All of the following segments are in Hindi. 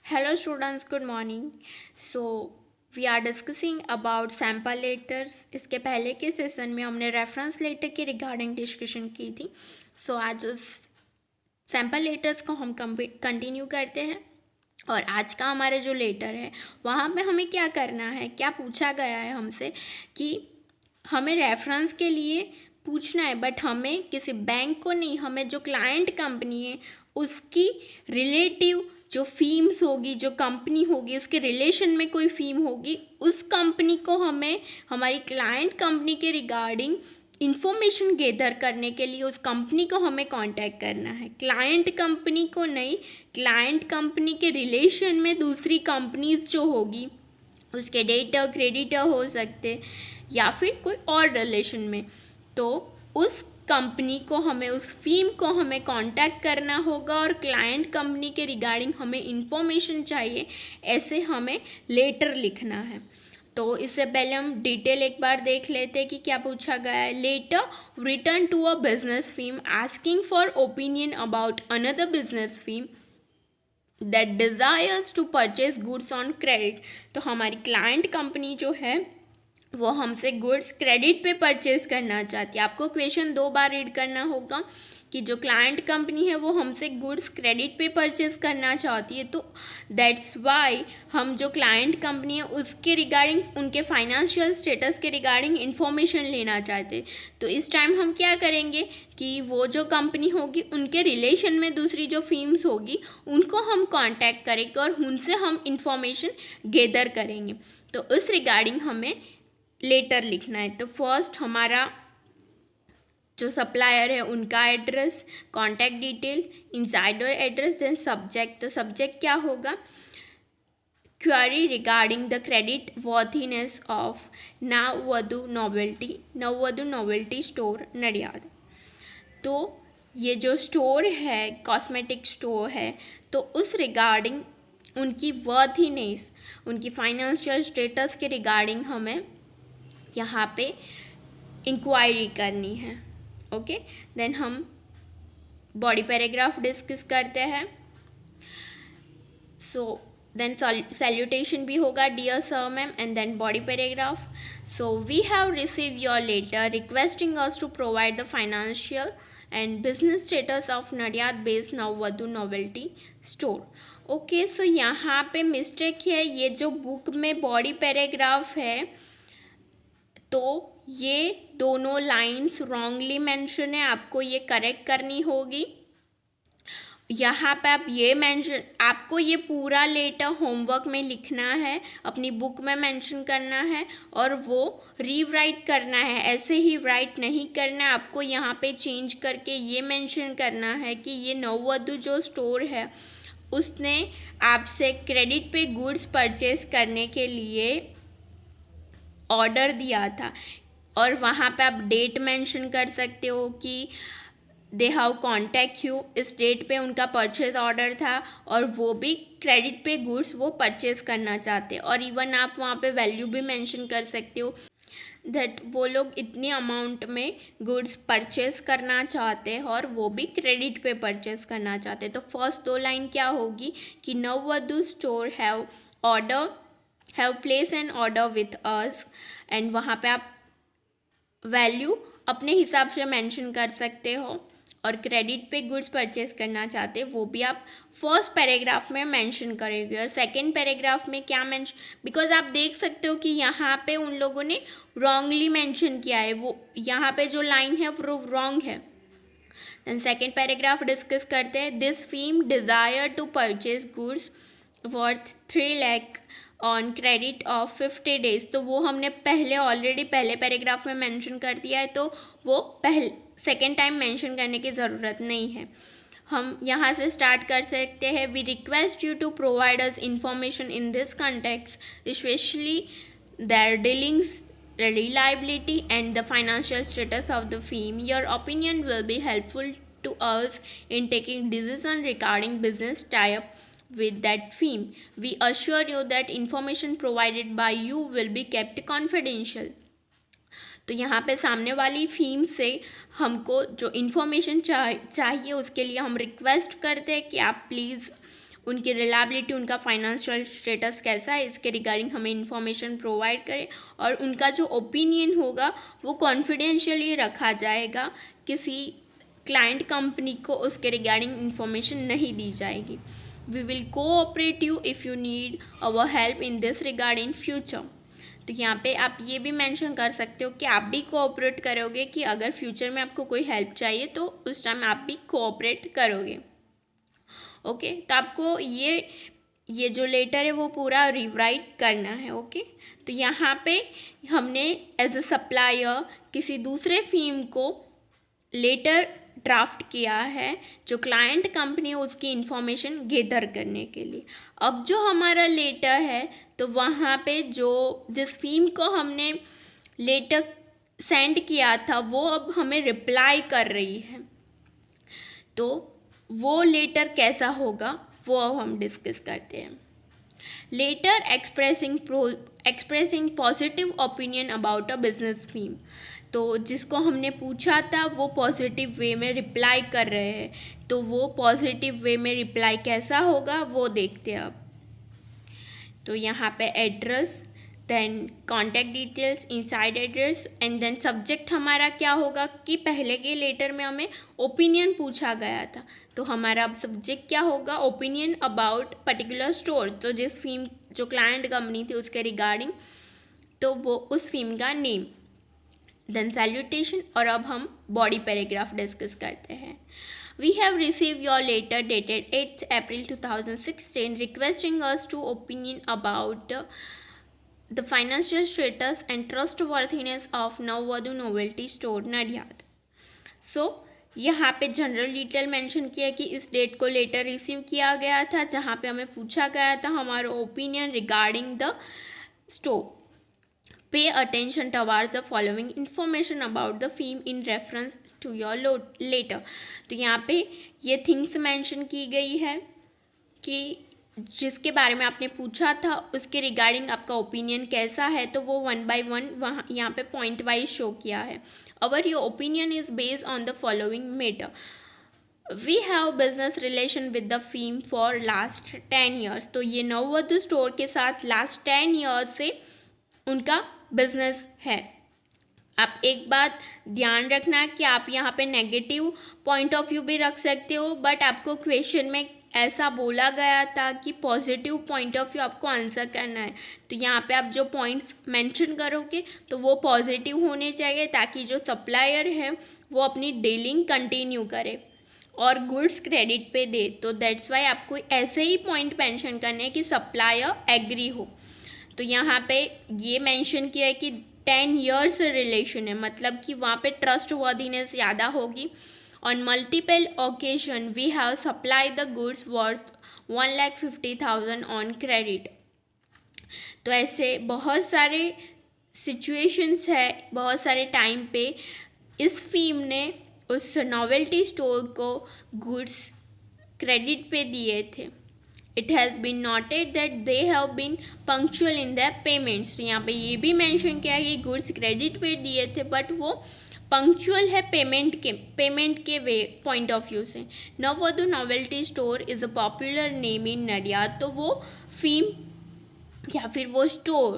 Hello students, good morning. So we are discussing about sample letters. इसके पहले के सेशन में हमने रेफरेंस लेटर के रिगार्डिंग डिस्कशन की थी. सो आज उस सैम्पल लेटर्स को हम कंटिन्यू करते हैं. और आज का हमारा जो लेटर है वहाँ पे हमें क्या करना है, क्या पूछा गया है हमसे कि हमें रेफरेंस के लिए पूछना है, बट हमें किसी बैंक को नहीं, हमें जो क्लाइंट कंपनी है उसकी रिलेटिव जो फीम्स होगी, जो कंपनी होगी उसके रिलेशन में कोई फीम होगी, उस कंपनी को हमें हमारी क्लाइंट कंपनी के रिगार्डिंग इंफॉर्मेशन गेदर करने के लिए उस कंपनी को हमें कांटेक्ट करना है. क्लाइंट कंपनी को नहीं, क्लाइंट कंपनी के रिलेशन में दूसरी कंपनीज जो होगी उसके डेटर क्रेडिटर हो सकते या फिर कोई और रिलेशन में, तो उस कंपनी को हमें, उस फीम को हमें कांटेक्ट करना होगा और क्लाइंट कंपनी के रिगार्डिंग हमें इंफॉर्मेशन चाहिए. ऐसे हमें लेटर लिखना है. तो इससे पहले हम डिटेल एक बार देख लेते हैं कि क्या पूछा गया है. Letter return to a business firm asking for opinion about another business firm that desires to purchase goods on credit. तो हमारी क्लाइंट कंपनी जो है वो हमसे गुड्स क्रेडिट पे परचेज करना चाहती है. आपको क्वेश्चन 2 बार रीड करना होगा कि जो क्लाइंट कंपनी है वो हमसे गुड्स क्रेडिट पे परचेज करना चाहती है. तो दैट्स वाई हम जो क्लाइंट कंपनी है उसके रिगार्डिंग, उनके फाइनेंशियल स्टेटस के रिगार्डिंग इंफॉर्मेशन लेना चाहते हैं. तो इस टाइम हम क्या करेंगे कि वो जो कंपनी होगी उनके रिलेशन में दूसरी जो फीम्स होगी उनको हम कांटेक्ट करेंगे और उनसे हम इंफॉर्मेशन गेदर करेंगे. तो उस रिगार्डिंग हमें लेटर लिखना है. तो फर्स्ट हमारा जो सप्लायर है उनका address, contact detail, insider address, then subject. तो सब्जेक्ट क्या होगा? Query regarding the credit worthiness of Navvadhu novelty store Nadiad. तो ये जो स्टोर है, कॉस्मेटिक स्टोर है, तो उस रिगार्डिंग उनकी वर्थीनेस, उनकी फाइनेंशियल स्टेटस के रिगार्डिंग हमें यहाँ पे इंक्वायरी करनी है. ओके, देन हम बॉडी पैराग्राफ डिस्कस करते हैं. सो देन सैल्यूटेशन भी होगा, dear sir ma'am, and then body paragraph. So we have receive your letter requesting us to provide the financial and business status of Nadiad based Navvadhu novelty store. Okay, so यहाँ पे मिस्टेक है, ये जो बुक में बॉडी पैराग्राफ है तो ये दोनों लाइंस रॉन्गली मेंशन है, आपको ये करेक्ट करनी होगी. यहाँ पे आप ये मेंशन, आपको ये पूरा लेटर होमवर्क में लिखना है, अपनी बुक में मेंशन करना है और वो रीराइट करना है. ऐसे ही राइट नहीं करना है, आपको यहाँ पे चेंज करके ये मेंशन करना है कि ये नववधु जो स्टोर है उसने आपसे क्रेडिट पे गुड्स परचेज करने के लिए ऑर्डर दिया था. और वहाँ पे आप डेट मेंशन कर सकते हो कि दे हैव कॉन्टैक्ट यू, इस डेट पे उनका परचेज ऑर्डर था और वो भी क्रेडिट पे गुड्स वो परचेज करना चाहते. और इवन आप वहाँ पे वैल्यू भी मेंशन कर सकते हो दैट वो लोग इतनी अमाउंट में गुड्स परचेज करना चाहते हैं और वो भी क्रेडिट पे परचेज करना चाहते. तो फर्स्ट 2 लाइन क्या होगी कि Navvadhu store have place an order with us, and वहाँ पे आप वैल्यू अपने हिसाब से मेंशन कर सकते हो और क्रेडिट पे गुड्स परचेज करना चाहते हैं वो भी आप फर्स्ट पैराग्राफ में मेंशन करेंगे. और सेकंड पैराग्राफ में क्या मेंशन, बिकॉज आप देख सकते हो कि यहाँ पे उन लोगों ने रॉन्गली मेंशन किया है, वो यहाँ पे जो लाइन है वो रॉन्ग है. देन सेकंड पैराग्राफ डिस्कस करते हैं. This firm desire to purchase goods worth 3 lakh on credit of 50 days. तो वो हमने पहले ऑलरेडी पहले पैराग्राफ में मेंशन कर दिया है, तो वो पहले सेकेंड टाइम मेंशन करने की ज़रूरत नहीं है. हम यहाँ से स्टार्ट कर सकते हैं. We request you to provide us information in this context specially their dealings, reliability and the financial status of the firm. Your opinion will be helpful to us in taking decision regarding business tie-up with that firm. We assure you that information provided by you will be kept confidential. तो यहाँ पे सामने वाली फीम से हमको जो इन्फॉर्मेशन चाहिए उसके लिए हम रिक्वेस्ट करते हैं कि आप प्लीज़ उनकी रिलायबिलिटी, उनका फाइनेंशियल स्टेटस कैसा है, इसके रिगार्डिंग हमें इन्फॉर्मेशन प्रोवाइड करें, और उनका जो ओपिनियन होगा वो कॉन्फिडेंशियली रखा जाएगा, किसी क्लाइंट कंपनी को उसके रिगार्डिंग इन्फॉर्मेशन नहीं दी जाएगी। We will cooperate you if you need our help in this regard in future. तो यहाँ पे आप ये भी मेंशन कर सकते हो कि आप भी कोऑपरेट करोगे, कि अगर फ्यूचर में आपको कोई हेल्प चाहिए तो उस टाइम आप भी कोऑपरेट करोगे। ओके, तो आपको ये जो लेटर है वो पूरा रिराइट करना है। ओके, तो यहाँ पे हमने एज अ सप्लायर किसी दूसरे फर्म को लेटर ड्राफ्ट किया है, जो क्लाइंट कंपनी है उसकी इंफॉर्मेशन गैदर करने के लिए। अब जो हमारा लेटर है, तो वहाँ पे जिस फर्म को हमने लेटर सेंड किया था वो अब हमें रिप्लाई कर रही है, तो वो लेटर कैसा होगा वो अब हम डिस्कस करते हैं। Letter expressing positive opinion about a business firm. तो जिसको हमने पूछा था वो पॉजिटिव वे में रिप्लाई कर रहे हैं, तो वो पॉजिटिव वे में रिप्लाई कैसा होगा वो देखते हैं अब। तो यहाँ पे address, then contact details, inside address, and then subject हमारा क्या होगा कि पहले के लेटर में हमें ओपिनियन पूछा गया था, तो हमारा अब सब्जेक्ट क्या होगा, ओपिनियन अबाउट पर्टिकुलर स्टोर, तो जिस फर्म, जो क्लाइंट कंपनी थी उसके रिगार्डिंग, तो वो उस फर्म का नेम, देन सैल्यूटेशन, और अब हम बॉडी पैराग्राफ डिस्कस करते हैं। We have received your letter dated 8th April 2016 requesting us to opinion about the financial status and trustworthiness of Navvadu Novelty Store Nadyad. So यहाँ पे जनरल डिटेल मेंशन किया कि इस डेट को लेटर रिसीव किया गया था, जहाँ पे हमें पूछा गया था हमारा opinion regarding the store. Pay attention towards the following information about the firm in reference to your letter. तो यहाँ पे ये थिंग्स मेंशन की गई है कि जिसके बारे में आपने पूछा था उसके रिगार्डिंग आपका ओपिनियन कैसा है, तो वो 1 by 1 वहाँ यहाँ पे पॉइंट वाइज शो किया है। Our your opinion is based on the following matter. We have business relation with the firm for last 10 years। तो ये नववधु स्टोर के साथ लास्ट 10 years से उनका बिजनेस है। आप एक बात ध्यान रखना कि आप यहाँ पे नेगेटिव पॉइंट ऑफ व्यू भी रख सकते हो, बट आपको क्वेश्चन में ऐसा बोला गया था कि पॉजिटिव पॉइंट ऑफ व्यू आपको आंसर करना है, तो यहाँ पे आप जो पॉइंट्स मेंशन करोगे तो वो पॉजिटिव होने चाहिए, ताकि जो सप्लायर है वो अपनी डीलिंग कंटिन्यू करे और गुड्स क्रेडिट पे दे। तो दैट्स वाई आपको ऐसे ही पॉइंट मेंशन करने हैं कि सप्लायर एग्री हो। तो यहाँ पे ये मेंशन किया है कि 10 years रिलेशन है, मतलब कि वहाँ पे ट्रस्ट वर्दीनेस ज़्यादा होगी। On multiple occasion we have supply the goods worth 1,50,000 on credit. तो ऐसे बहुत सारे सिचुएशंस है, बहुत सारे टाइम पे इस फर्म ने उस नॉवेल्टी स्टोर को गुड्स क्रेडिट पे दिए थे। It has been noted that they have been punctual in their payments। तो यहाँ पे ये भी मेंशन किया है कि गुड्स क्रेडिट पे दिए थे, बट वो पंक्चुअल है पेमेंट के वे पॉइंट ऑफ व्यू से। Navvadhu novelty store is a popular name in Nadiad. तो वो फर्म या फिर वो स्टोर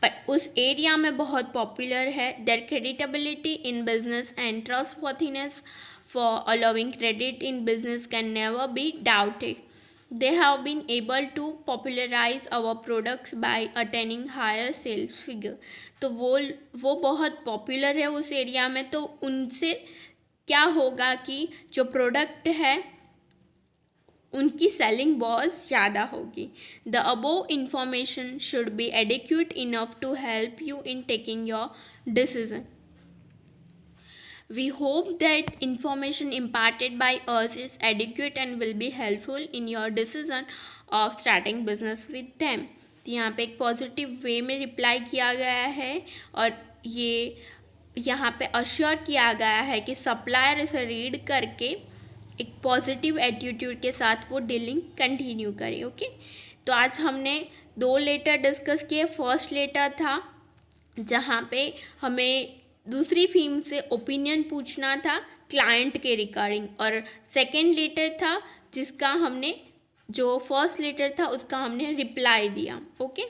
पर उस एरिया में बहुत पॉपुलर है। Their creditability in business and trustworthiness for allowing credit in business can never be doubted. They have been able to popularize our products by attaining higher sales figure। तो वो बहुत पॉपुलर है उस एरिया में, तो उनसे क्या होगा कि जो प्रोडक्ट है उनकी सेलिंग बहुत ज़्यादा होगी। The above information should be adequate enough to help you in taking your decision. We hope that information imparted by us is adequate and will be helpful in your decision of starting business with them। तो यहाँ पे एक पॉजिटिव वे में रिप्लाई किया गया है, और ये यहाँ पे अश्योर किया गया है कि सप्लायर इसे रीड करके एक पॉजिटिव एटीट्यूड के साथ वो डीलिंग कंटिन्यू करे। ओके, तो आज हमने 2 लेटर डिस्कस किए। फर्स्ट लेटर था जहाँ पे हमें दूसरी फर्म से ओपिनियन पूछना था क्लाइंट के रिगार्डिंग, और सेकंड लेटर था जिसका हमने जो फर्स्ट लेटर था उसका हमने रिप्लाई दिया। ओके,